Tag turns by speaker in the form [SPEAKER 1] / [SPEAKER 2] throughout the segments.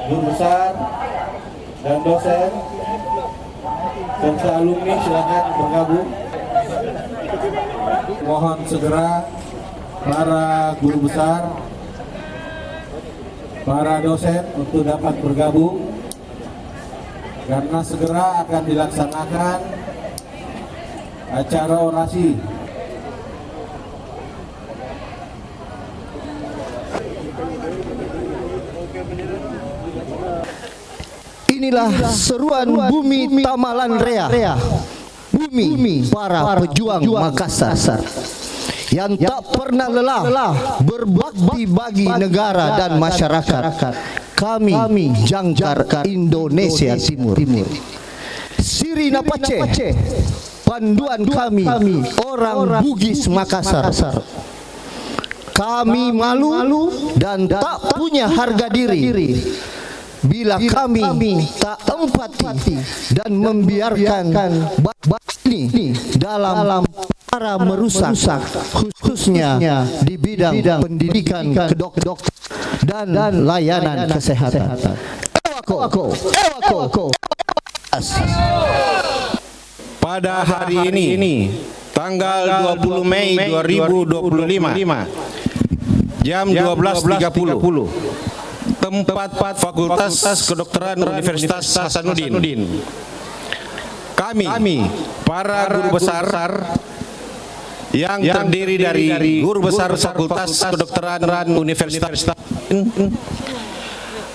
[SPEAKER 1] guru besar dan dosen serta alumni silakan bergabung. Mohon segera para guru besar, para dosen untuk dapat bergabung karena segera akan dilaksanakan acara orasi.
[SPEAKER 2] Inilah seruan bumi Tamalan Rea, bumi para pejuang Makassar yang tak pernah lelah berbakti bagi negara dan masyarakat. Kami Jangkar Indonesia Timur. Sirina Pace, panduan kami orang Bugis Makassar. Kami malu dan tak punya harga diri bila kami tak empati dan membiarkan ini dalam cara merusak, khususnya di bidang pendidikan kedokteran dan layanan kesehatan.
[SPEAKER 3] Pada hari ini, tanggal 20 Mei 2025, jam 12.30, tempat Fakultas Kedokteran Universitas Hasanuddin. Kami, para guru besar yang terdiri dari guru besar Fakultas Kedokteran Universitas,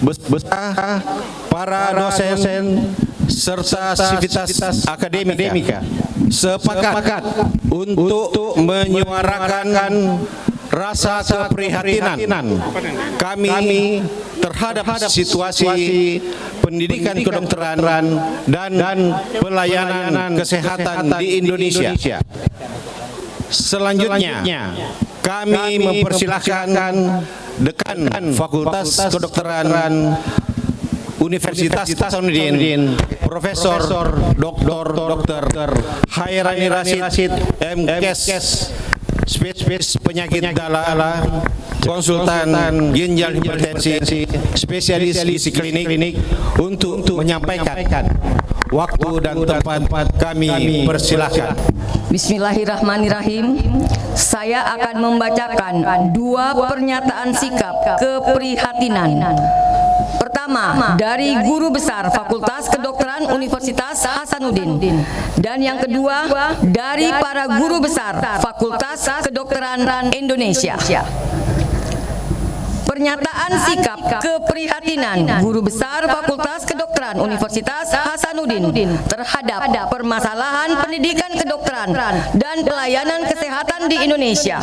[SPEAKER 3] beserta para dosen serta sivitas akademika sepakat untuk menyuarakan rasa keprihatinan kami terhadap situasi pendidikan kedokteran dan pelayanan kesehatan di Indonesia. Selanjutnya, kami mempersilahkan Dekan Fakultas Kedokteran Universitas Hasanuddin, Profesor Dr. Hairani Rashid, MKes, spesialis penyakit dalam, konsultan ginjal hipertensi, spesialis gizi klinik, untuk menyampaikan. Waktu dan tempat kami persilahkan.
[SPEAKER 4] Bismillahirrahmanirrahim. Saya akan membacakan dua pernyataan sikap keprihatinan. Pertama, dari guru besar Fakultas Kedokteran Universitas Hasanuddin, dan yang kedua dari para guru besar Fakultas Kedokteran Indonesia. Pernyataan sikap keprihatinan guru besar Fakultas Kedokteran Universitas Hasanuddin terhadap permasalahan pendidikan kedokteran dan pelayanan kesehatan di Indonesia.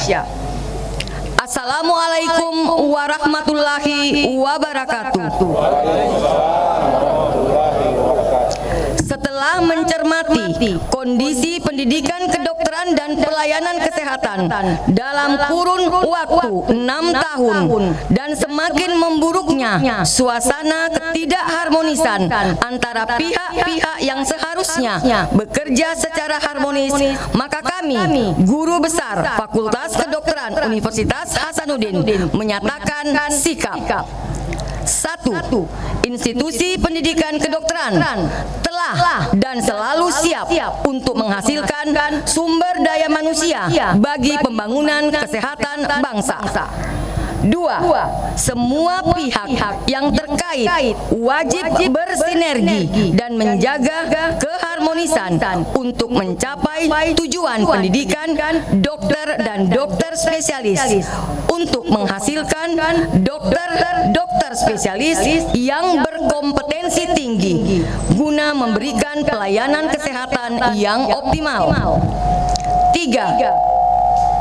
[SPEAKER 4] Assalamualaikum warahmatullahi wabarakatuh. Setelah mencermati kondisi pendidikan kedokteran dan pelayanan kesehatan dalam kurun waktu 6 tahun dan semakin memburuknya suasana ketidakharmonisan antara pihak-pihak yang seharusnya bekerja secara harmonis, maka kami, guru besar Fakultas Kedokteran Universitas Hasanuddin, menyatakan sikap. 1. Institusi pendidikan kedokteran telah dan selalu siap untuk menghasilkan sumber daya manusia bagi pembangunan kesehatan bangsa. 2. Semua pihak yang terkait wajib bersinergi dan menjaga keharmonisan untuk mencapai tujuan pendidikan dokter dan dokter spesialis, untuk menghasilkan dokter spesialis yang berkompetensi tinggi guna memberikan pelayanan kesehatan yang optimal. 3.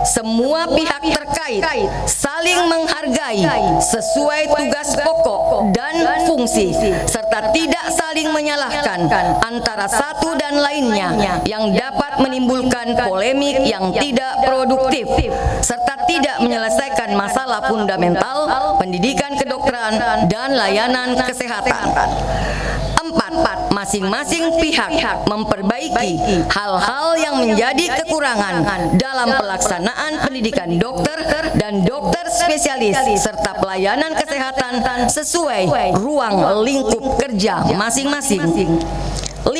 [SPEAKER 4] Semua pihak terkait saling menghargai sesuai tugas pokok dan fungsi, serta tidak saling menyalahkan antara satu dan lainnya yang dapat menimbulkan polemik yang tidak produktif, serta tidak menyelesaikan masalah fundamental pendidikan kedokteran dan layanan kesehatan. 4. masing-masing pihak memperbaiki hal-hal yang menjadi kekurangan dalam pelaksanaan pendidikan dokter dan dokter spesialis serta pelayanan kesehatan sesuai ruang lingkup kerja masing-masing. 5.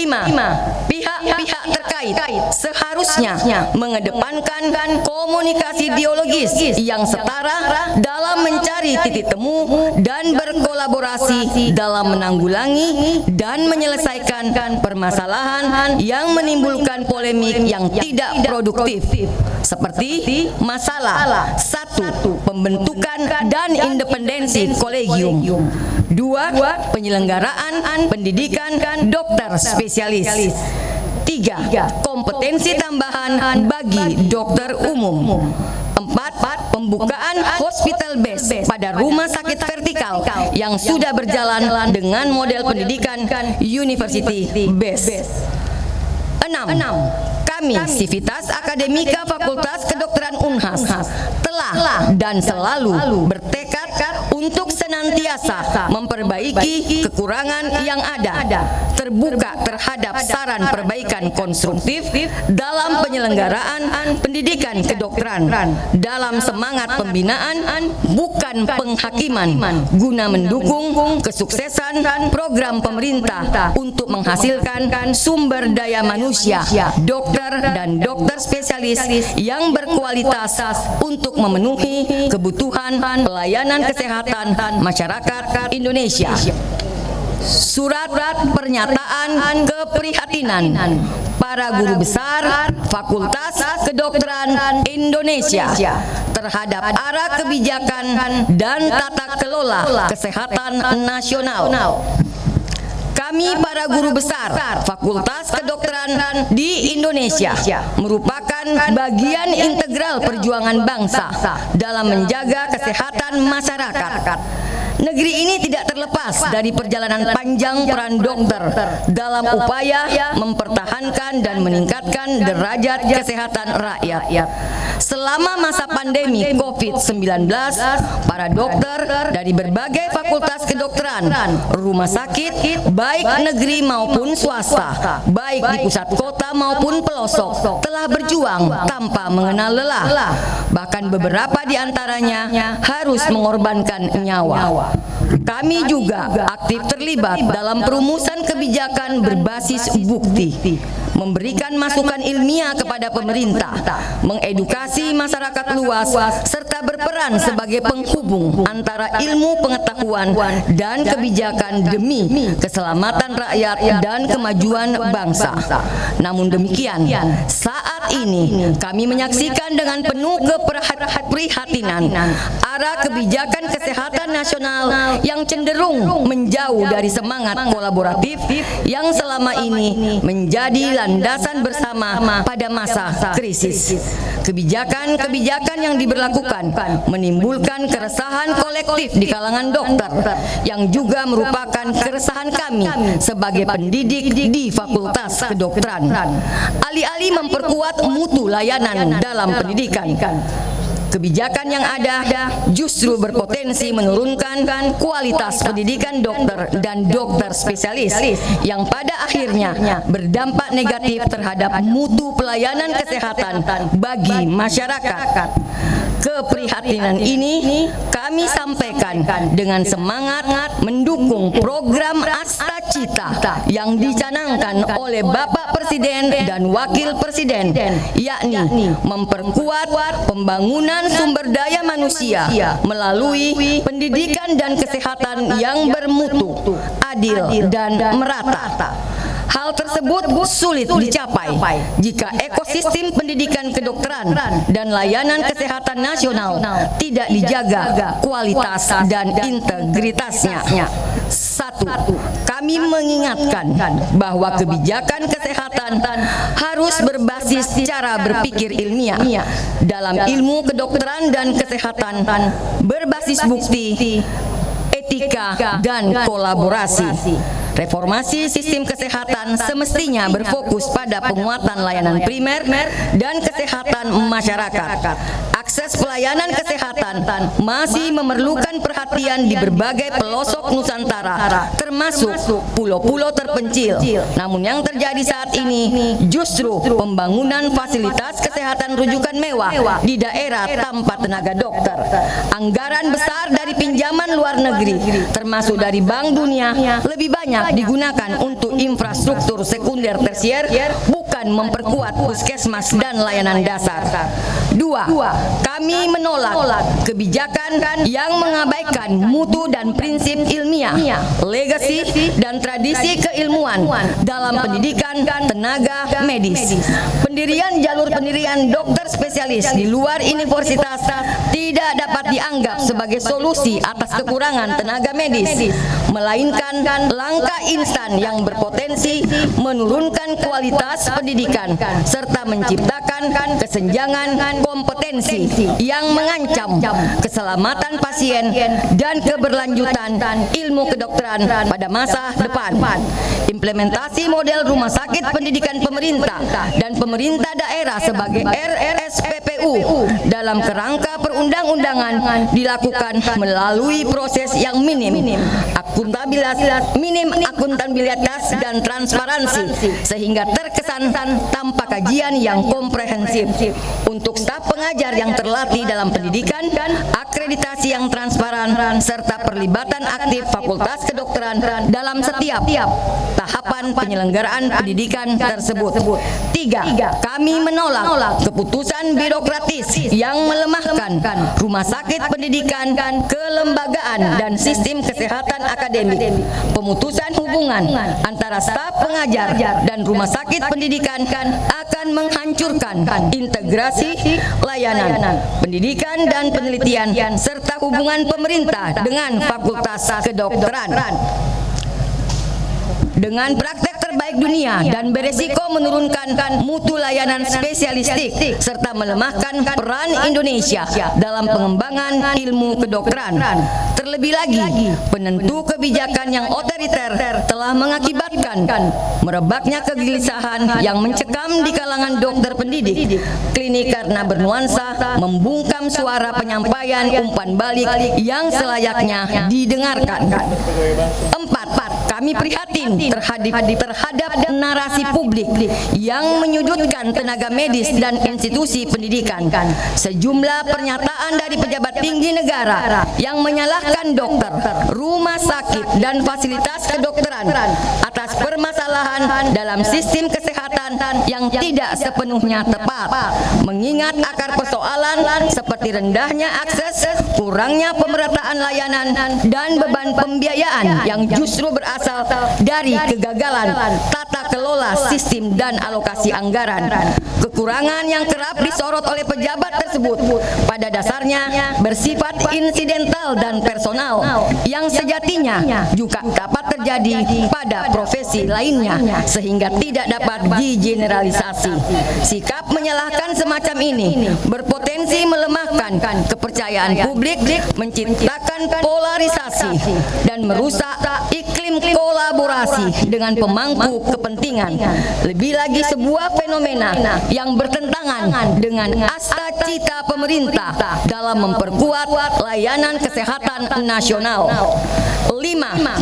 [SPEAKER 4] Pihak-pihak terkait seharusnya mengedepankan komunikasi dialogis yang setara dalam mencari titik temu dan berkolaborasi dalam menanggulangi dan menyelesaikan permasalahan yang menimbulkan polemik yang tidak produktif, seperti masalah 1. Pembentukan dan independensi kolegium. 2. Penyelenggaraan pendidikan dokter spesialis. 3. Kompetensi tambahan bagi dokter umum. 4. Pembukaan hospital base pada rumah sakit vertikal yang sudah berjalan dengan model pendidikan university base. 6. Kami, Sivitas Akademika Fakultas Kedokteran Unhas, telah dan selalu bertekad untuk senantiasa memperbaiki kekurangan yang ada, terbuka terhadap saran perbaikan konstruktif dalam penyelenggaraan pendidikan kedokteran, dalam semangat pembinaan bukan penghakiman, guna mendukung kesuksesan program pemerintah untuk menghasilkan sumber daya manusia, dokter dan dokter spesialis yang berkualitas untuk memenuhi kebutuhan pelayanan kesehatan masyarakat Indonesia. Surat pernyataan keprihatinan para guru besar Fakultas Kedokteran Indonesia terhadap arah kebijakan dan tata kelola kesehatan nasional. Kami para guru besar Fakultas Kedokteran di Indonesia merupakan bagian integral perjuangan bangsa dalam menjaga kesehatan masyarakat. Negeri ini tidak terlepas dari perjalanan panjang peran dokter dalam upaya mempertahankan dan meningkatkan derajat kesehatan rakyat. Selama masa pandemi COVID-19, para dokter dari berbagai fakultas kedokteran, rumah sakit, baik negeri maupun swasta, baik di pusat kota maupun pelosok, telah berjuang tanpa mengenal lelah. Bahkan beberapa di antaranya harus mengorbankan nyawa. Kami juga aktif terlibat dalam perumusan kebijakan berbasis bukti, memberikan masukan ilmiah kepada pemerintah, mengedukasi masyarakat luas, serta berperan sebagai penghubung antara ilmu pengetahuan dan kebijakan demi keselamatan rakyat dan kemajuan bangsa. Namun demikian, saat ini kami menyaksikan dengan penuh keprihatinan arah kebijakan kesehatan nasional yang cenderung menjauh dari semangat kolaboratif yang selama ini menjadi landasan bersama pada masa krisis. Kebijakan-kebijakan yang diberlakukan menimbulkan keresahan kolektif di kalangan dokter yang juga merupakan keresahan kami sebagai pendidik di Fakultas Kedokteran. Alih-alih memperkuat mutu layanan dalam pendidikan, kebijakan yang ada justru berpotensi menurunkan kualitas pendidikan dokter dan dokter spesialis yang pada akhirnya berdampak negatif terhadap mutu pelayanan kesehatan bagi masyarakat. Keprihatinan ini kami sampaikan dengan semangat mendukung program Asta Cita yang dicanangkan oleh Bapak Presiden dan Wakil Presiden, yakni memperkuat pembangunan sumber daya manusia melalui pendidikan dan kesehatan yang bermutu, adil dan merata. Hal tersebut sulit dicapai jika ekosistem pendidikan kedokteran dan layanan kesehatan nasional tidak dijaga kualitas dan integritasnya. 1. Kami mengingatkan bahwa kebijakan kesehatan harus berbasis cara berpikir ilmiah. Dalam ilmu kedokteran dan kesehatan berbasis bukti, etika, dan kolaborasi. Reformasi sistem kesehatan semestinya berfokus pada penguatan layanan primer dan kesehatan masyarakat. akses pelayanan kesehatan masih memerlukan perhatian di berbagai pelosok Nusantara, termasuk pulau-pulau terpencil. Namun yang terjadi saat ini justru pembangunan fasilitas kesehatan rujukan mewah di daerah tanpa tenaga dokter. Anggaran besar dari pinjaman luar negeri, termasuk dari Bank Dunia, lebih banyak digunakan untuk infrastruktur sekunder tersier, bukan memperkuat puskesmas dan layanan dasar. 2. Kami menolak kebijakan yang mengabaikan mutu dan prinsip ilmiah, legasi dan tradisi keilmuan dalam pendidikan tenaga medis. Pendirian jalur pendirian dokter spesialis di luar universitas tidak dapat dianggap sebagai solusi atas kekurangan tenaga medis, melainkan langkah instan yang berpotensi menurunkan kualitas pendidikan serta menciptakan kesenjangan kompetensi yang mengancam keselamatan pasien dan keberlanjutan ilmu kedokteran pada masa depan. Implementasi model rumah sakit pendidikan pemerintah dan pemerintah daerah sebagai RSPPU dalam kerangka perundang-undangan dilakukan melalui proses yang minim akuntabilitas dan transparansi, sehingga terkesan tanpa kajian yang komprehensif. Untuk staf pengajar yang terlatih dalam pendidikan, akreditasi yang transparan, serta perlibatan aktif fakultas kedokteran dalam setiap tahapan penyelenggaraan pendidikan tersebut. 3. Kami menolak keputusan birokratis yang melemahkan rumah sakit pendidikan, kelembagaan, dan sistem kesehatan akademik. Pemutusan hubungan antara staf pengajar dan rumah sakit pendidikan akan menghancurkan integrasi layanan pendidikan dan penelitian serta hubungan pemerintah dengan fakultas kedokteran. Dengan praktek terbaik dunia dan beresiko menurunkan mutu layanan spesialistik serta melemahkan peran Indonesia dalam pengembangan ilmu kedokteran. Terlebih lagi, penentu kebijakan yang otoriter telah mengakibatkan merebaknya kegelisahan yang mencekam di kalangan dokter pendidik klinik karena bernuansa membungkam suara penyampaian umpan balik yang selayaknya didengarkan. 4. Kami prihatin terhadap narasi publik yang menyudutkan tenaga medis dan institusi pendidikan. Sejumlah pernyataan dari pejabat tinggi negara yang menyalahkan dokter, rumah sakit, dan fasilitas kedokteran atas permasalahan dalam sistem kesehatan yang tidak sepenuhnya tepat, mengingat akar persoalan seperti rendahnya akses, kurangnya pemerataan layanan, dan beban pembiayaan yang justru berasal dari kegagalan tata kelola sistem dan alokasi anggaran. Kekurangan yang kerap disorot oleh pejabat tersebut pada dasarnya bersifat insidental dan personal yang sejatinya juga dapat terjadi pada profesi lainnya, sehingga tidak dapat digeneralisasi. Sikap menyalahkan semacam ini berpotensi melemahkan kepercayaan publik, menciptakan polarisasi, dan merusak iklim kolaborasi dengan pemangku kepentingan. Lebih lagi, sebuah fenomena yang bertentangan dengan asta cita pemerintah dalam memperkuat layanan kesehatan nasional. 5.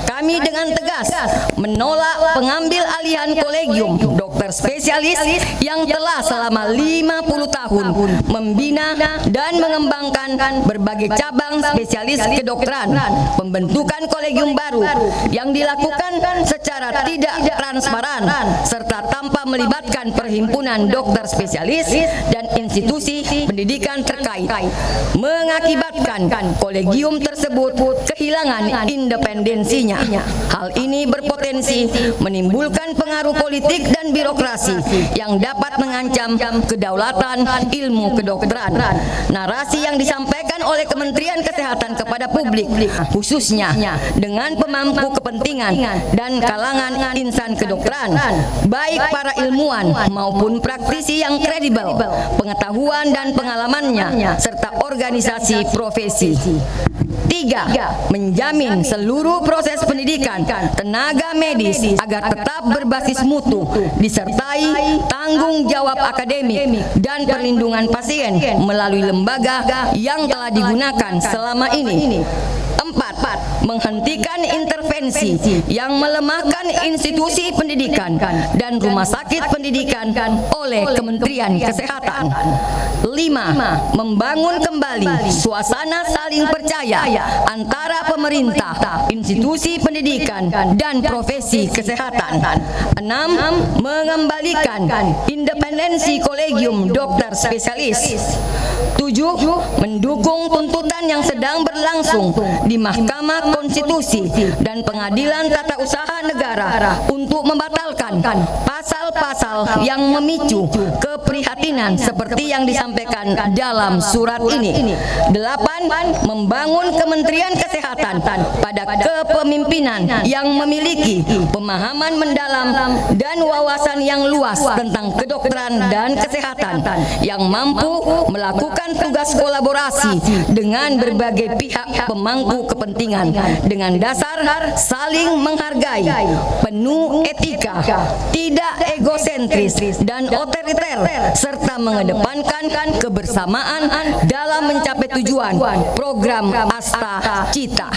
[SPEAKER 4] Kami dengan tegas menolak pengambil alihan kolegium dokter spesialis yang telah selama 50 tahun membina dan mengembangkan berbagai cabang spesialis kedokteran. Pembentukan kolegium baru yang dilakukan secara tidak transparan serta tanpa melibatkan perhimpunan dokter spesialis dan institusi pendidikan terkait mengakibatkan kolegium tersebut kehilangan independensinya. Hal ini berpotensi menimbulkan pengaruh politik dan birokrasi yang dapat mengancam kedaulatan ilmu kedokteran. Narasi yang disampaikan oleh Kementerian Kesehatan kepada publik, khususnya dengan pemangku kepentingan dan kalangan insan kedokteran, baik para ilmuwan maupun praktisi yang kredibel, pengetahuan dan pengalamannya serta organisasi profesi. 3. Menjamin seluruh proses pendidikan tenaga medis agar tetap berbasis mutu, disertai tanggung jawab akademik dan perlindungan pasien melalui lembaga yang telah digunakan selama ini. 4. Menghentikan intervensi yang melemahkan institusi pendidikan dan rumah sakit pendidikan oleh Kementerian Kesehatan. 5. Membangun kembali suasana saling percaya antara pemerintah, institusi pendidikan, dan profesi kesehatan. 6. Mengembalikan independensi kolegium dokter spesialis. 7. Mendukung tuntutan yang sedang berlangsung di Mahkamah Konstitusi dan Pengadilan Tata Usaha Negara untuk membatalkan pasal-pasal yang memicu keprihatinan seperti yang disampaikan dalam surat ini. 8. Membangun Kementerian Kesehatan pada kepemimpinan yang memiliki pemahaman mendalam dan wawasan yang luas tentang kedokteran dan kesehatan, yang mampu melakukan tugas kolaborasi dengan berbagai pihak pemangku kepentingan dengan dasar saling menghargai, penuh etika, tidak egosentris dan otoriter, serta mengedepankan kebersamaan dalam mencapai tujuan program Asta Cita.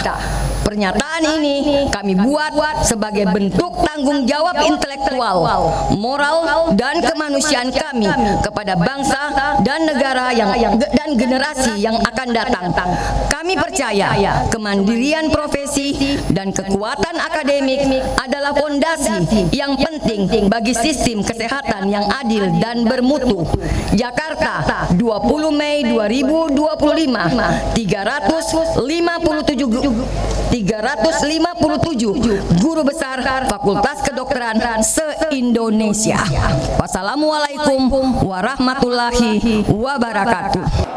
[SPEAKER 4] Pernyataan ini kami buat sebagai bentuk tanggung jawab intelektual, moral, dan kemanusiaan kami kepada bangsa dan negara dan generasi yang akan datang. Kami percaya kemandirian profesi dan kekuatan akademik adalah fondasi yang penting bagi sistem kesehatan yang adil dan bermutu. Jakarta, 20 Mei 2025, 357 guru besar Fakultas Kedokteran se-Indonesia. Wassalamualaikum warahmatullahi wabarakatuh.